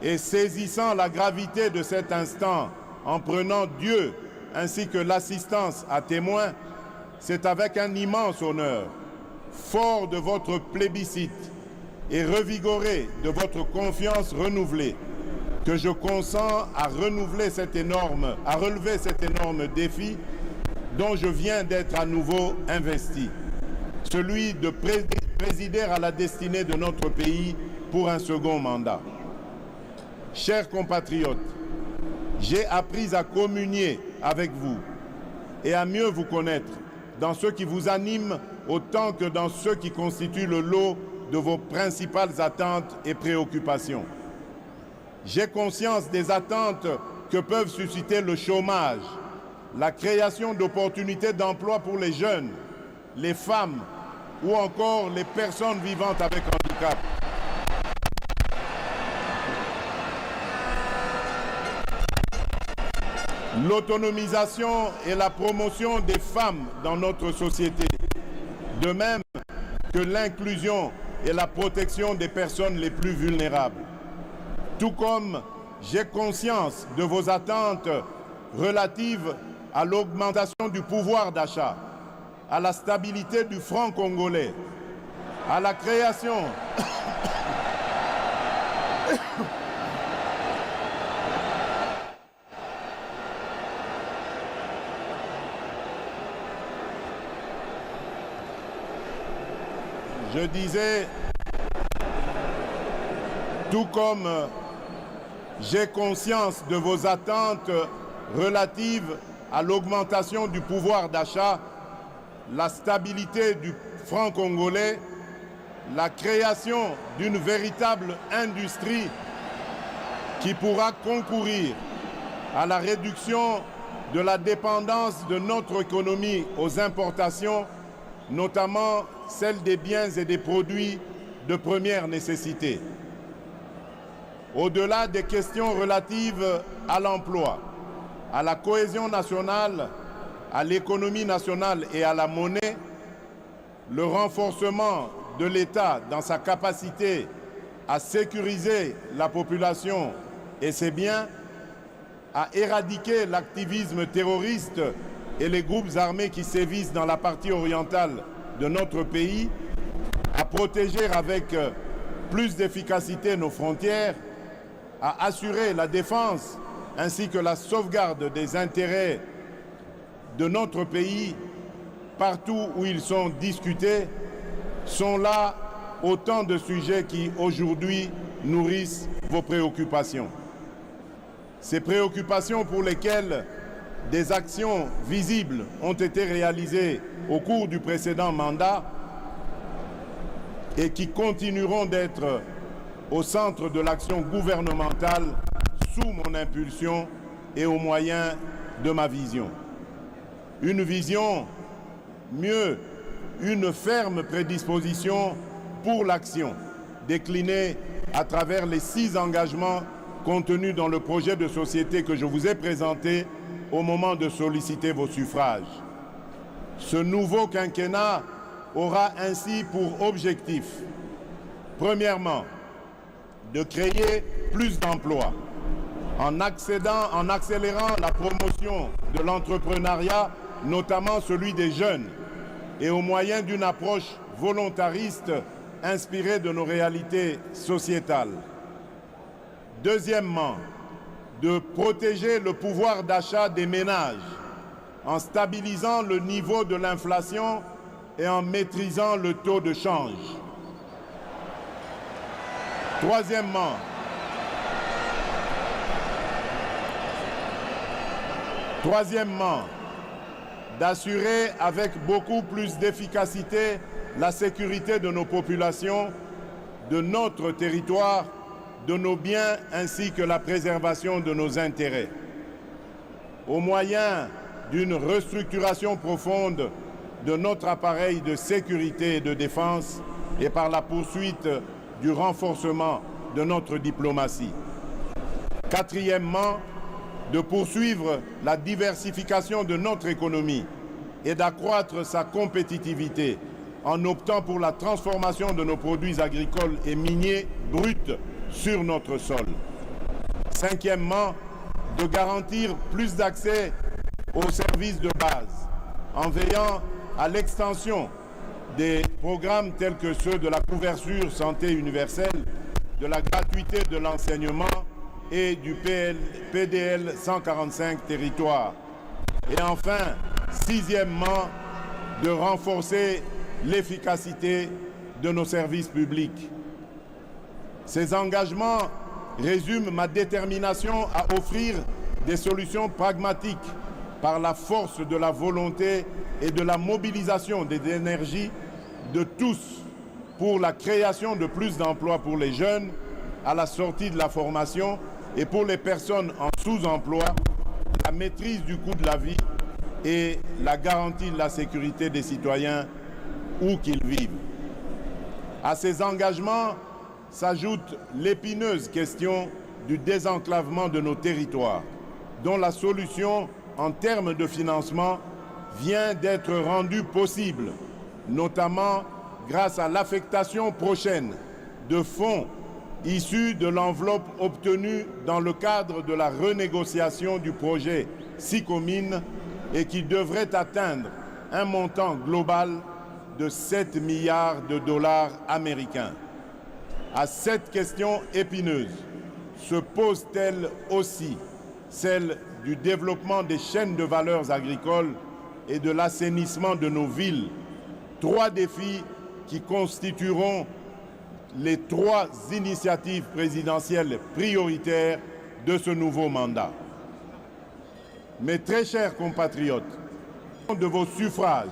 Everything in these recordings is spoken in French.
Et saisissant la gravité de cet instant, en prenant Dieu ainsi que l'assistance à témoin, c'est avec un immense honneur, fort de votre plébiscite et revigoré de votre confiance renouvelée, que je consens à relever cet énorme défi dont je viens d'être à nouveau investi, celui de présider à la destinée de notre pays pour un second mandat. Chers compatriotes, j'ai appris à communier avec vous et à mieux vous connaître dans ce qui vous anime autant que dans ce qui constitue le lot de vos principales attentes et préoccupations. J'ai conscience des attentes que peuvent susciter le chômage, la création d'opportunités d'emploi pour les jeunes, les femmes ou encore les personnes vivant avec handicap. L'autonomisation et la promotion des femmes dans notre société, de même que l'inclusion et la protection des personnes les plus vulnérables. Tout comme j'ai conscience de vos attentes relatives à l'augmentation du pouvoir d'achat, à la stabilité du franc congolais, à la création Je disais, tout comme j'ai conscience de vos attentes relatives à l'augmentation du pouvoir d'achat, la stabilité du franc congolais, la création d'une véritable industrie qui pourra concourir à la réduction de la dépendance de notre économie aux importations, notamment celle des biens et des produits de première nécessité. Au-delà des questions relatives à l'emploi, à la cohésion nationale, à l'économie nationale et à la monnaie, le renforcement de l'État dans sa capacité à sécuriser la population et ses biens, à éradiquer l'activisme terroriste et les groupes armés qui sévissent dans la partie orientale de notre pays, à protéger avec plus d'efficacité nos frontières, à assurer la défense ainsi que la sauvegarde des intérêts de notre pays partout où ils sont discutés, sont là autant de sujets qui aujourd'hui nourrissent vos préoccupations. Ces préoccupations pour lesquelles des actions visibles ont été réalisées au cours du précédent mandat et qui continueront d'être au centre de l'action gouvernementale sous mon impulsion et au moyen de ma vision. Une vision, mieux, une ferme prédisposition pour l'action, déclinée à travers les 6 engagements contenus dans le projet de société que je vous ai présenté au moment de solliciter vos suffrages. Ce nouveau quinquennat aura ainsi pour objectif, premièrement, de créer plus d'emplois en accélérant la promotion de l'entrepreneuriat, notamment celui des jeunes, et au moyen d'une approche volontariste inspirée de nos réalités sociétales. Deuxièmement, de protéger le pouvoir d'achat des ménages en stabilisant le niveau de l'inflation et en maîtrisant le taux de change. Troisièmement, d'assurer avec beaucoup plus d'efficacité la sécurité de nos populations, de notre territoire, de nos biens ainsi que la préservation de nos intérêts. Au moyen d'une restructuration profonde de notre appareil de sécurité et de défense et par la poursuite du renforcement de notre diplomatie. Quatrièmement, de poursuivre la diversification de notre économie et d'accroître sa compétitivité en optant pour la transformation de nos produits agricoles et miniers bruts sur notre sol. Cinquièmement, de garantir plus d'accès aux services de base en veillant à l'extension des programmes tels que ceux de la couverture santé universelle, de la gratuité de l'enseignement et du PDL 145 territoires. Et enfin, sixièmement, de renforcer l'efficacité de nos services publics. Ces engagements résument ma détermination à offrir des solutions pragmatiques par la force de la volonté et de la mobilisation des énergies de tous pour la création de plus d'emplois pour les jeunes à la sortie de la formation et pour les personnes en sous-emploi, la maîtrise du coût de la vie et la garantie de la sécurité des citoyens où qu'ils vivent. À ces engagements s'ajoute l'épineuse question du désenclavement de nos territoires, dont la solution en termes de financement vient d'être rendue possible, notamment grâce à l'affectation prochaine de fonds issus de l'enveloppe obtenue dans le cadre de la renégociation du projet SICOMINE et qui devrait atteindre un montant global de 7 milliards de dollars américains. À cette question épineuse se pose-t-elle aussi celle du développement des chaînes de valeurs agricoles et de l'assainissement de nos villes, trois défis qui constitueront les trois initiatives présidentielles prioritaires de ce nouveau mandat. Mes très chers compatriotes, de vos suffrages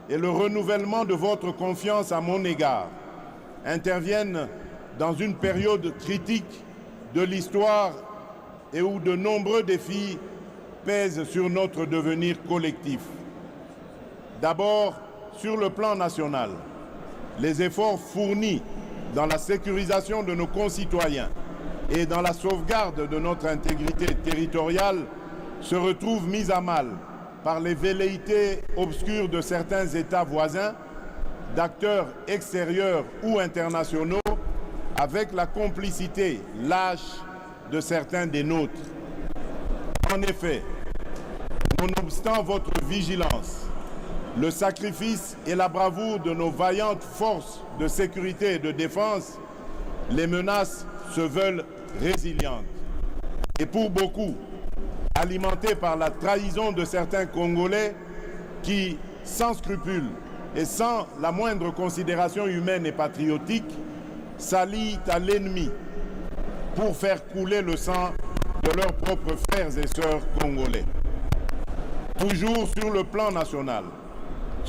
et le renouvellement de votre confiance à mon égard interviennent dans une période critique de l'histoire et où de nombreux défis pèsent sur notre devenir collectif. D'abord, sur le plan national, les efforts fournis dans la sécurisation de nos concitoyens et dans la sauvegarde de notre intégrité territoriale se retrouvent mis à mal par les velléités obscures de certains États voisins, d'acteurs extérieurs ou internationaux, avec la complicité lâche de certains des nôtres. En effet, nonobstant votre vigilance, le sacrifice et la bravoure de nos vaillantes forces de sécurité et de défense, les menaces se veulent résilientes. Et pour beaucoup, alimentées par la trahison de certains Congolais qui, sans scrupules et sans la moindre considération humaine et patriotique, s'allient à l'ennemi pour faire couler le sang de leurs propres frères et sœurs congolais. Toujours sur le plan national,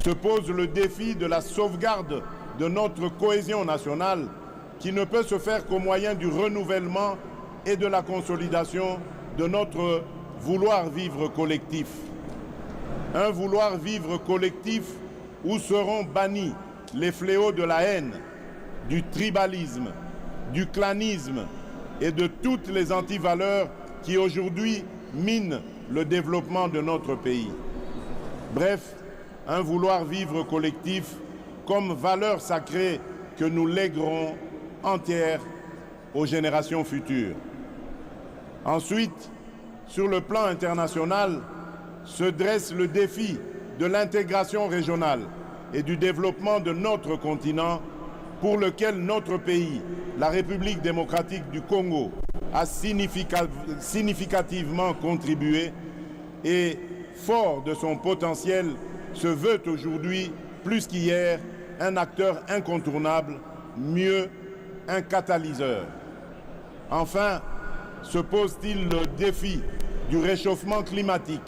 se pose le défi de la sauvegarde de notre cohésion nationale qui ne peut se faire qu'au moyen du renouvellement et de la consolidation de notre vouloir vivre collectif. Un vouloir vivre collectif où seront bannis les fléaux de la haine, du tribalisme, du clanisme et de toutes les antivaleurs qui aujourd'hui minent le développement de notre pays. Bref, un vouloir vivre collectif comme valeur sacrée que nous léguerons entière aux générations futures. Ensuite, sur le plan international, se dresse le défi de l'intégration régionale et du développement de notre continent pour lequel notre pays, la République démocratique du Congo, a significativement contribué et, fort de son potentiel, se veut aujourd'hui, plus qu'hier, un acteur incontournable, mieux, un catalyseur. Enfin, se pose-t-il le défi du réchauffement climatique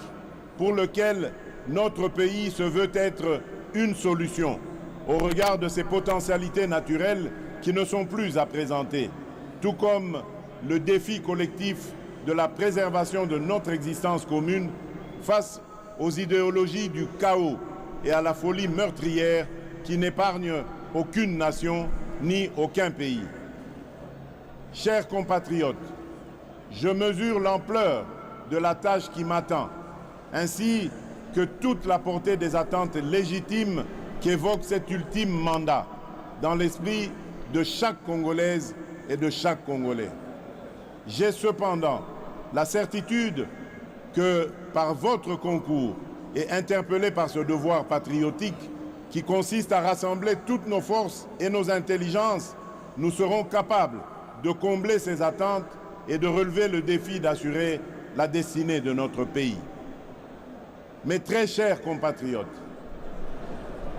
pour lequel notre pays se veut être une solution au regard de ses potentialités naturelles qui ne sont plus à présenter, tout comme le défi collectif de la préservation de notre existence commune face aux idéologies du chaos et à la folie meurtrière qui n'épargnent aucune nation ni aucun pays. Chers compatriotes, je mesure l'ampleur de la tâche qui m'attend, ainsi que toute la portée des attentes légitimes qu'évoque cet ultime mandat, dans l'esprit de chaque Congolaise et de chaque Congolais. J'ai cependant la certitude que par votre concours et interpellé par ce devoir patriotique qui consiste à rassembler toutes nos forces et nos intelligences, nous serons capables de combler ces attentes et de relever le défi d'assurer la destinée de notre pays. Mes très chers compatriotes,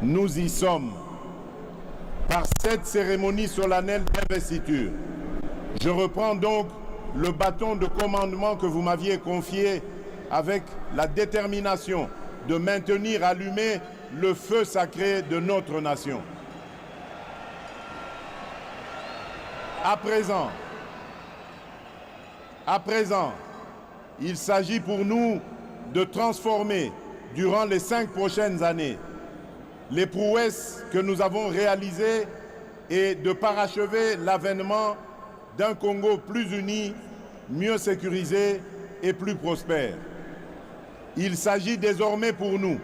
nous y sommes. Par cette cérémonie solennelle d'investiture, je reprends donc le bâton de commandement que vous m'aviez confié avec la détermination de maintenir allumé le feu sacré de notre nation. À présent, il s'agit pour nous de transformer durant les 5 prochaines années les prouesses que nous avons réalisées et de parachever l'avènement d'un Congo plus uni, mieux sécurisé et plus prospère. Il s'agit désormais pour nous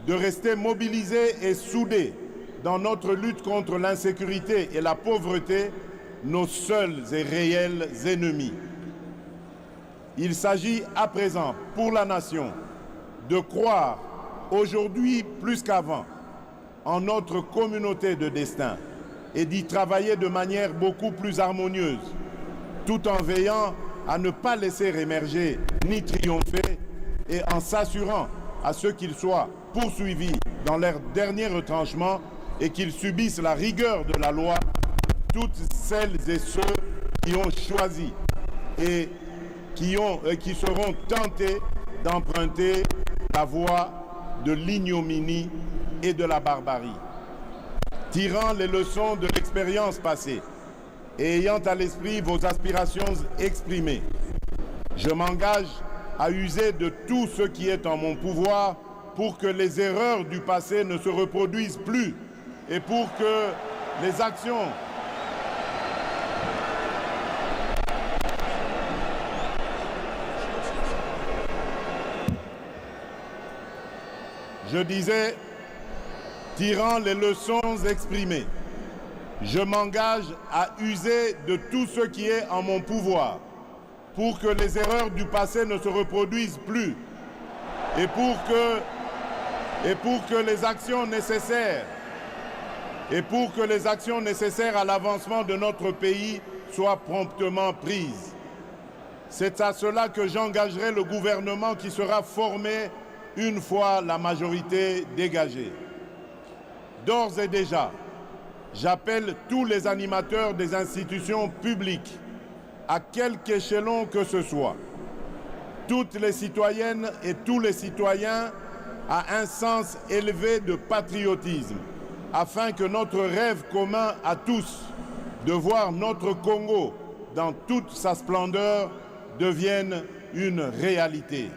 de rester mobilisés et soudés dans notre lutte contre l'insécurité et la pauvreté, nos seuls et réels ennemis. Il s'agit à présent pour la nation de croire aujourd'hui plus qu'avant en notre communauté de destin et d'y travailler de manière beaucoup plus harmonieuse, tout en veillant à ne pas laisser émerger ni triompher et en s'assurant à ceux qu'ils soient poursuivis dans leur dernier retranchement et qu'ils subissent la rigueur de la loi, toutes celles et ceux qui ont choisi et qui seront tentés d'emprunter la voie de l'ignominie et de la barbarie. Tirant les leçons de l'expérience passée et ayant à l'esprit vos aspirations exprimées, je m'engage à user de tout ce qui est en mon pouvoir pour que les erreurs du passé ne se reproduisent plus et pour que les actions Je disais, tirant les leçons exprimées, je m'engage à user de tout ce qui est en mon pouvoir pour que les erreurs du passé ne se reproduisent plus et pour que les actions nécessaires à l'avancement de notre pays soient promptement prises. C'est à cela que j'engagerai le gouvernement qui sera formé une fois la majorité dégagée. D'ores et déjà, j'appelle tous les animateurs des institutions publiques, à quelque échelon que ce soit, toutes les citoyennes et tous les citoyens à un sens élevé de patriotisme, afin que notre rêve commun à tous de voir notre Congo dans toute sa splendeur devienne une réalité.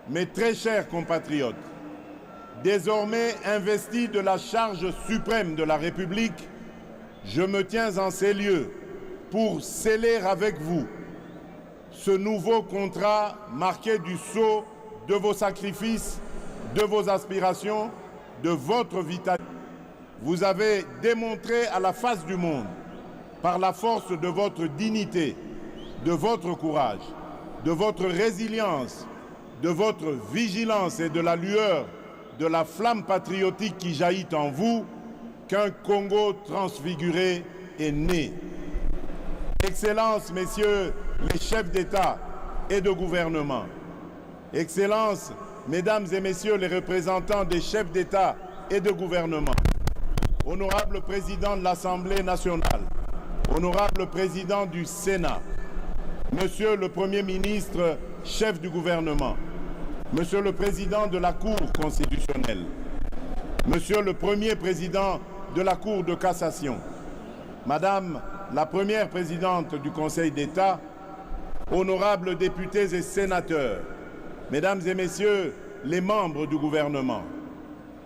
Mes très chers compatriotes, désormais investi de la charge suprême de la République, je me tiens en ces lieux pour sceller avec vous ce nouveau contrat marqué du sceau de vos sacrifices, de vos aspirations, de votre vitalité. Vous avez démontré à la face du monde, par la force de votre dignité, de votre courage, de votre résilience, de votre vigilance et de la lueur de la flamme patriotique qui jaillit en vous, qu'un Congo transfiguré est né. Excellences, messieurs les chefs d'État et de gouvernement, Excellences, mesdames et messieurs les représentants des chefs d'État et de gouvernement, honorable président de l'Assemblée nationale, honorable président du Sénat, monsieur le Premier ministre, chef du gouvernement, monsieur le président de la Cour constitutionnelle, monsieur le premier président de la Cour de cassation, madame la première présidente du Conseil d'État, honorables députés et sénateurs, mesdames et messieurs les membres du gouvernement,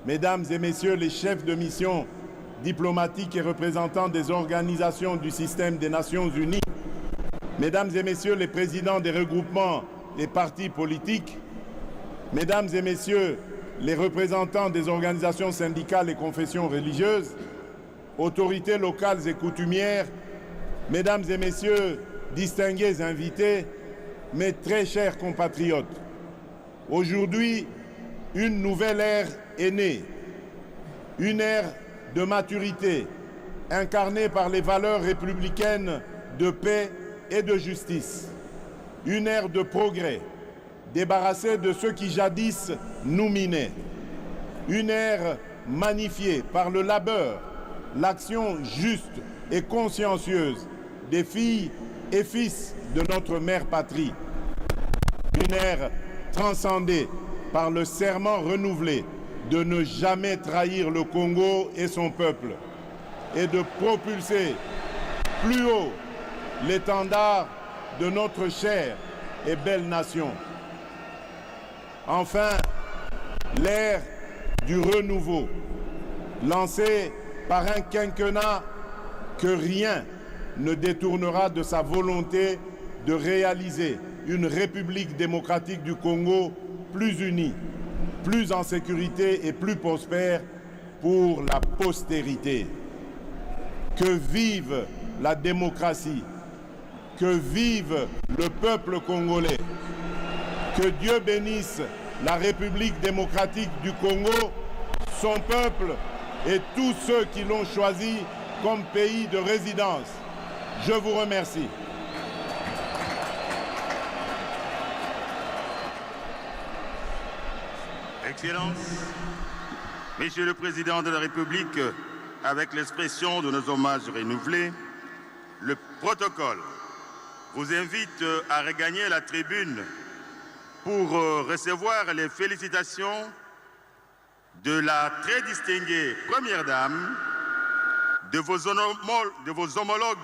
mesdames et messieurs les chefs de mission diplomatiques et représentants des organisations du système des Nations Unies, mesdames et messieurs les présidents des regroupements et partis politiques, mesdames et messieurs les représentants des organisations syndicales et confessions religieuses, autorités locales et coutumières, mesdames et messieurs distingués invités, mes très chers compatriotes, aujourd'hui, une nouvelle ère est née, une ère de maturité, incarnée par les valeurs républicaines de paix et de justice, une ère de progrès, débarrassée de ceux qui jadis nous minaient, une ère magnifiée par le labeur, l'action juste et consciencieuse des filles et fils de notre mère patrie, une ère transcendée par le serment renouvelé de ne jamais trahir le Congo et son peuple et de propulser plus haut l'étendard de notre chère et belle nation. Enfin, l'ère du renouveau, lancé par un quinquennat que rien ne détournera de sa volonté de réaliser une République démocratique du Congo plus unie, plus en sécurité et plus prospère pour la postérité. Que vive la démocratie, que vive le peuple congolais, que Dieu bénisse la République démocratique du Congo, son peuple et tous ceux qui l'ont choisi comme pays de résidence. Je vous remercie. Excellences, Monsieur le Président de la République, avec l'expression de nos hommages renouvelés, le protocole vous invite à regagner la tribune pour recevoir les félicitations de la très distinguée Première Dame, de vos homologues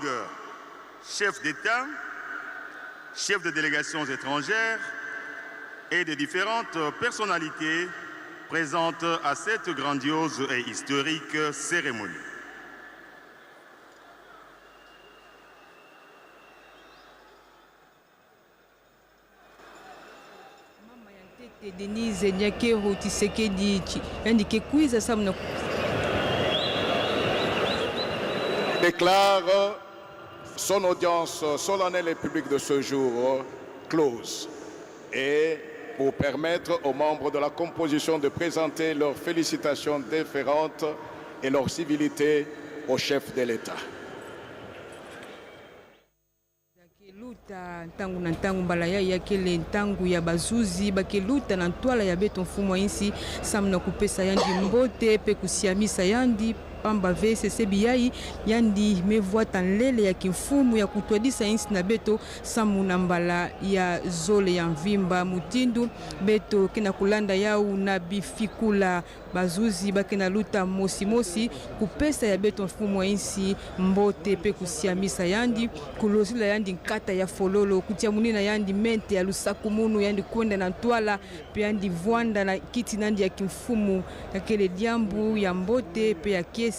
chefs d'État, chefs de délégations étrangères et de différentes personnalités présentes à cette grandiose et historique cérémonie. Denise Nyakero Tshisekedi indiqué quiz samna déclare son audience solennelle et publique de ce jour close et pour permettre aux membres de la composition de présenter leurs félicitations déférentes et leur civilité au chef de l'État. Ntangu na ntangu mbala ya kele ntangu ya bazuzi bakeluta na ntwala ya beto mfumo insi samna kupesa yandi mbote pe kusiamisa yandi pamba VCC biyai yandi mevwa tanlele ya kimfumu ya kutwadisa insi na beto samu na mbala ya zole ya mvimba mutindu beto kena kulanda yau na bifikula bazuzi bakena luta mosi kupesa ya beto mfumo insi mbote pe kusiamisa yandi kulozila yandi nkata ya fololo kutia munina yandi mente ya lusaku munu yandi kwenda na ntwala pe yandi vwanda na kiti nandi ya kimfumu ya kele diambu ya mbote pe ya kiese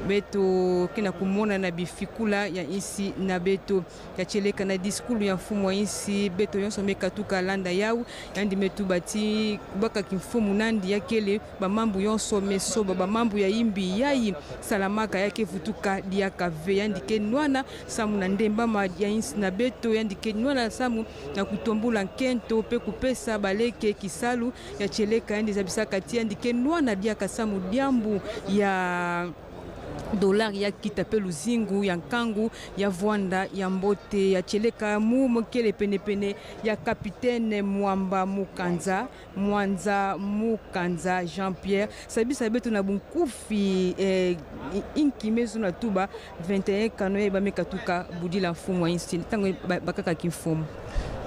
beto kina kumona na bifikula ya insi na beto ya cheleka na diskulu ya mfumu wa insi beto yonso mekatuka landa yau yandi metu bati kubaka kimfumu nandi ya kele bamambu yonso mesoba bamambu ya imbi yai salamaka yake futuka diaka ve yandi kenwana samu na ndembama ya insi na beto yandi kenwana samu na kutombula nkento pe kupesa baleke kisalu ya cheleka yandi zabisaka tia yandi kenwana diaka samu diambu ya dollar ya kitape luzingu ya nkangu ya vwanda ya mbote ya cheleka mukele penepene ya kapitaine Mwamba Mukanza Mwanza Mukanza Jean-Pierre sabisa beto na bunkufi inki mezu na tuba 21 kano ya bamekatuka budila mfumu wa insi tango bakaka kimfumu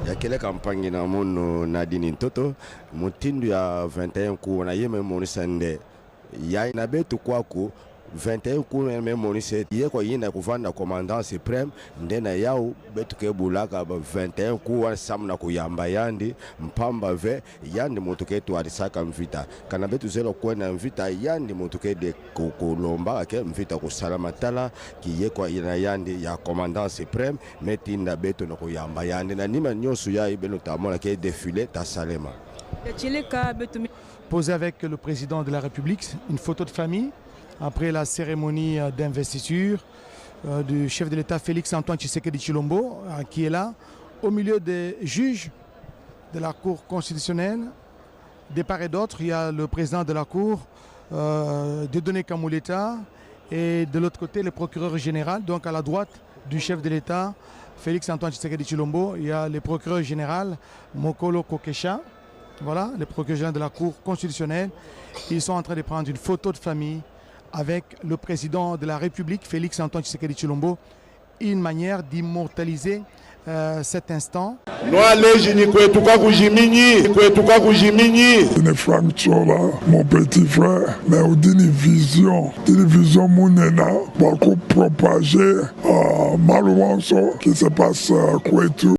ya kele kampanye na mono Nadine Ntoto mutindu ya 21 ku na yeme monisande ya na beto kwaku 21 kuna même monise yeko yina kuvanda commandant suprême ndena yao betuke bulaka 21 kuwa samna kuyamba yandi mpamba ve yandi mutuke tu arisaka mvita kana betu zero kwena mvita yandi mutuke de kulomba ke mvita kusalama tala kiyeko ina yandi ya commandant suprême metinda betu no kuyamba yandi na nima nyosu ya ibelo tamona ke défilé ta salema posé avec le président de la République une photo de famille après la cérémonie d'investiture du chef de l'État Félix Antoine Tshisekedi Tshilombo, qui est là, au milieu des juges de la Cour constitutionnelle. De part et d'autre, il y a le président de la Cour, Dieudonné Kamuleta, et de l'autre côté, le procureur général. Donc à la droite du chef de l'État, Félix Antoine Tshisekedi Tshilombo, il y a le procureur général, Mokolo Kokesha. Voilà, le procureur général de la Cour constitutionnelle. Ils sont en train de prendre une photo de famille avec le président de la République, Félix Antoine Tshisekedi Tshilombo, une manière d'immortaliser cet instant. Frank Chola, mon petit frère, mais on dit une vision mounena, pour propager malheureusement ce qui se passe à Kouetou.